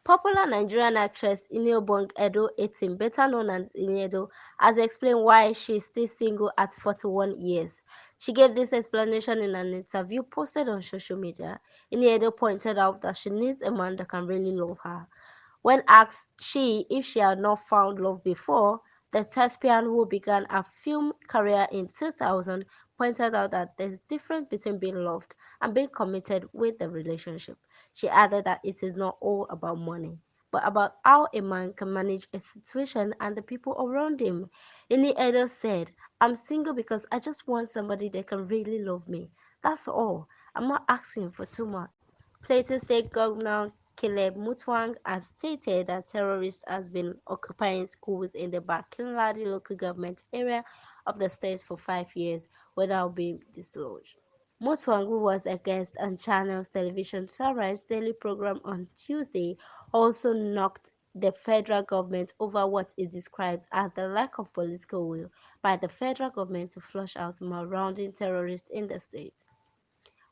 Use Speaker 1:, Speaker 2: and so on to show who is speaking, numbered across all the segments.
Speaker 1: Popular Nigerian actress Iniobong Edo-Etim, better known as Iniedo, has explained why she is still single at 41 years. She gave this explanation in an interview posted on social media. Iniedo pointed out that she needs a man that can really love her. When asked if she had not found love before, the thespian, who began her film career in 2000, pointed out that there's a difference between being loved and being committed with the relationship. She added that it is not all about money, but about how a man can manage a situation and the people around him. Ini Edo said, "I'm single because I just want somebody that can really love me. That's all. I'm not asking for too much." Plateau State Governor Caleb Mutfwang has stated that terrorists has been occupying schools in the Barkin-Ladi local government area of the state for 5 years without being dislodged. Mutfwang, who was a guest on Channels Television Sunrise daily program on Tuesday, also knocked the federal government over what is described as the lack of political will by the federal government to flush out marauding terrorists in the state.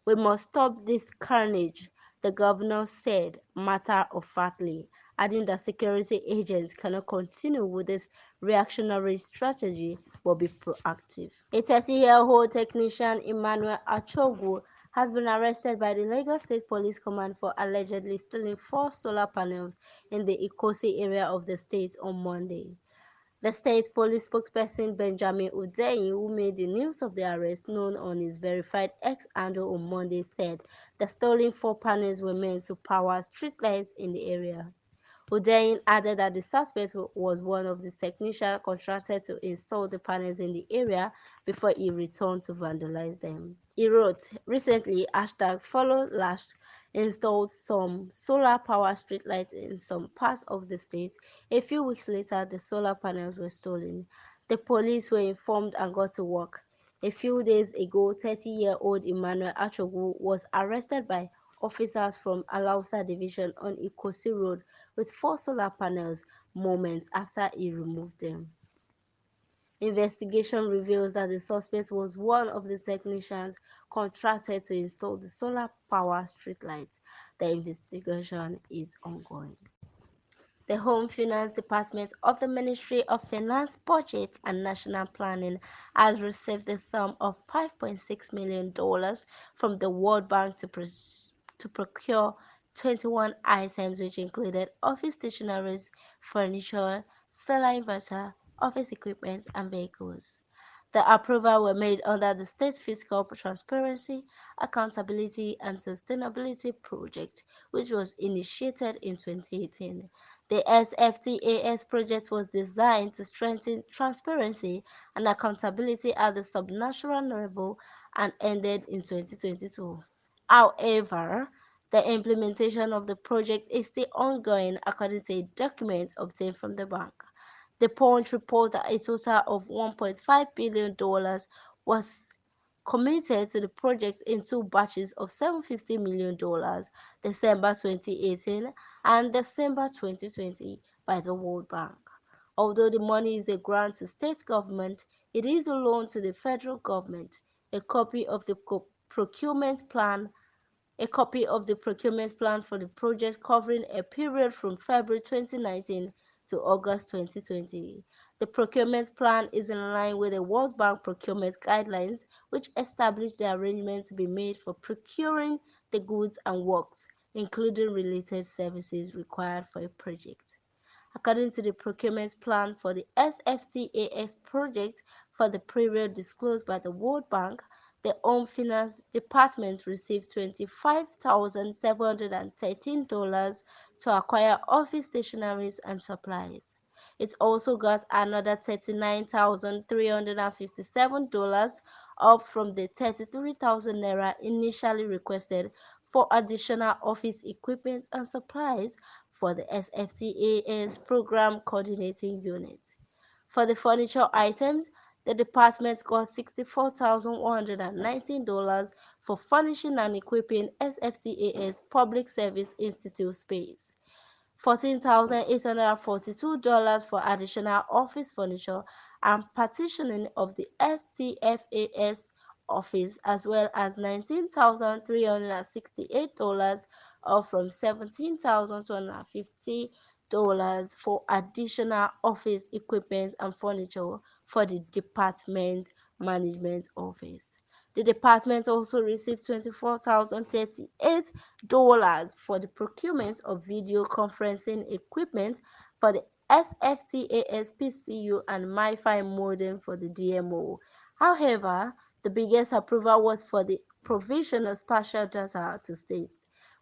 Speaker 1: "We must stop this carnage," the governor said matter-of-factly, adding that security agents cannot continue with this reactionary strategy but be proactive. A 30-year-old technician, Emmanuel Achogwu, has been arrested by the Lagos State Police Command for allegedly stealing 4 solar panels in the Ikosi area of the state on Monday. The state police spokesperson Benjamin Hundeyin, who made the news of the arrest known on his verified X handle on Monday, said the stolen 4 panels were meant to power streetlights in the area. Hundeyin added that the suspect was one of the technicians contracted to install the panels in the area before he returned to vandalize them. He wrote, "Recently, #FollowLash installed some solar-powered streetlights in some parts of the state. A few weeks later, the solar panels were stolen. The police were informed and got to work." A few days ago, 30-year-old Emmanuel Achogwu was arrested by officers from Alausa Division on Ikosi Road with 4 solar panels moments after he removed them. Investigation reveals that the suspect was one of the technicians contracted to install the solar-powered streetlights. The investigation is ongoing. The Home Finance Department of the Ministry of Finance, Budget and National Planning has received the sum of $5.6 million from the World Bank to procure 21 items, which included office stationeries, furniture, solar inverter, office equipment, and vehicles. The approval were made under the State Fiscal Transparency, Accountability and Sustainability Project, which was initiated in 2018. The SFTAS project was designed to strengthen transparency and accountability at the subnational level and ended in 2022. However, the implementation of the project is still ongoing, according to a document obtained from the bank. The Punch reports that a total of $1.5 billion was committed to the project in 2 batches of $750 million, December 2018 and December 2020, by the World Bank. Although the money is a grant to state government, it is a loan to the federal government. A copy of the procurement plan for the project, covering a period from February 2019 to August 2020. The procurement plan is in line with the World Bank procurement guidelines, which establish the arrangements to be made for procuring the goods and works, including related services required for a project. According to the procurement plan for the SFTAS project for the period disclosed by the World Bank, the Home Finance Department received $25,713 to acquire office stationeries and supplies. It also got another $39,357, up from the ₦33,000 initially requested for additional office equipment and supplies for the SFTAS Program Coordinating Unit. For the furniture items, the department got $64,119 for furnishing and equipping SFTAS Public Service Institute space, $14,842 for additional office furniture and partitioning of the STFAS office, as well as $19,368 up from $17,250 for additional office equipment and furniture for the Department Management Office. The department also received $24,038 for the procurement of video conferencing equipment for the SFTAS PCU and MiFi modem for the DMO. However, the biggest approval was for the provision of spatial data to states,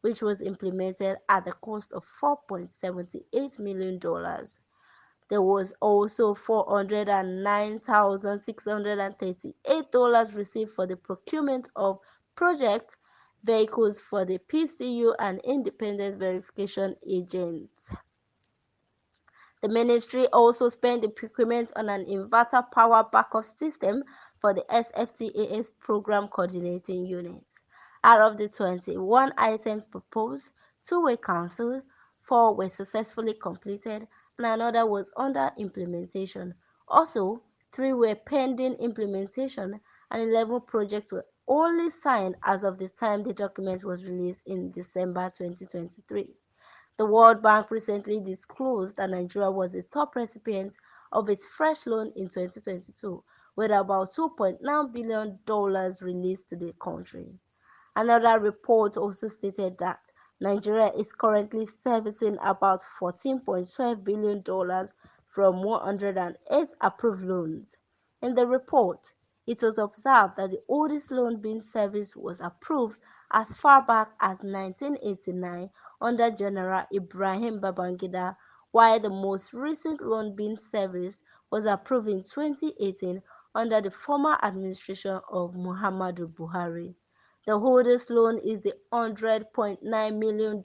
Speaker 1: which was implemented at the cost of $4.78 million. There was also $409,638 received for the procurement of project vehicles for the PCU and independent verification agents. The ministry also spent the procurement on an inverter power backup system for the SFTAS program coordinating unit. Out of the 21 items proposed, 2 were cancelled, 4 were successfully completed, and another was under implementation. Also, 3 were pending implementation, and 11 projects were only signed as of the time the document was released in December 2023. The World Bank recently disclosed that Nigeria was the top recipient of its fresh loan in 2022, with about $2.9 billion released to the country. Another report also stated that Nigeria is currently servicing about $14.12 billion from 108 approved loans. In the report, it was observed that the oldest loan being serviced was approved as far back as 1989 under General Ibrahim Babangida, while the most recent loan being serviced was approved in 2018 under the former administration of Muhammadu Buhari. The oldest loan is the $100.9 million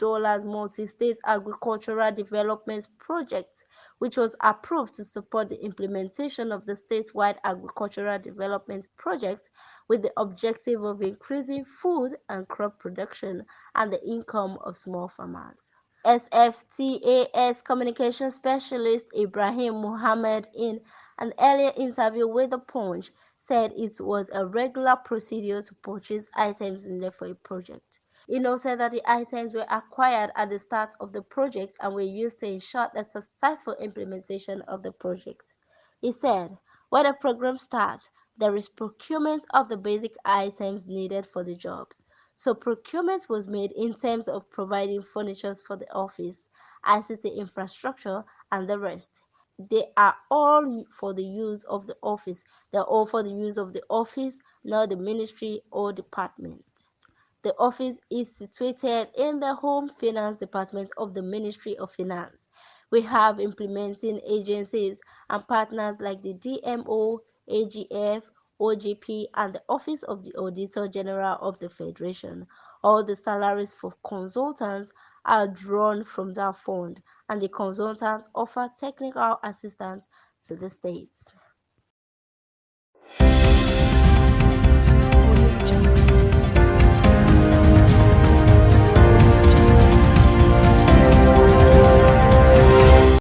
Speaker 1: multi-state agricultural development project, which was approved to support the implementation of the statewide agricultural development project with the objective of increasing food and crop production and the income of small farmers. SFTAS communication specialist Ibrahim Mohammed, in an earlier interview with The Punch, said it was a regular procedure to purchase items needed for a project. He noted that the items were acquired at the start of the project and were used to ensure the successful implementation of the project. He said, when a program starts, there is procurement of the basic items needed for the jobs. So procurement was made in terms of providing furniture for the office, ICT infrastructure, and the rest. They are all for the use of the office. They are all for the use of the office, not the ministry or department. The office is situated in the Home Finance Department of the Ministry of Finance. We have implementing agencies and partners like the DMO, AGF, OGP, and the Office of the Auditor General of the Federation. All the salaries for consultants are drawn from that fund, and the consultants offer technical assistance to the states.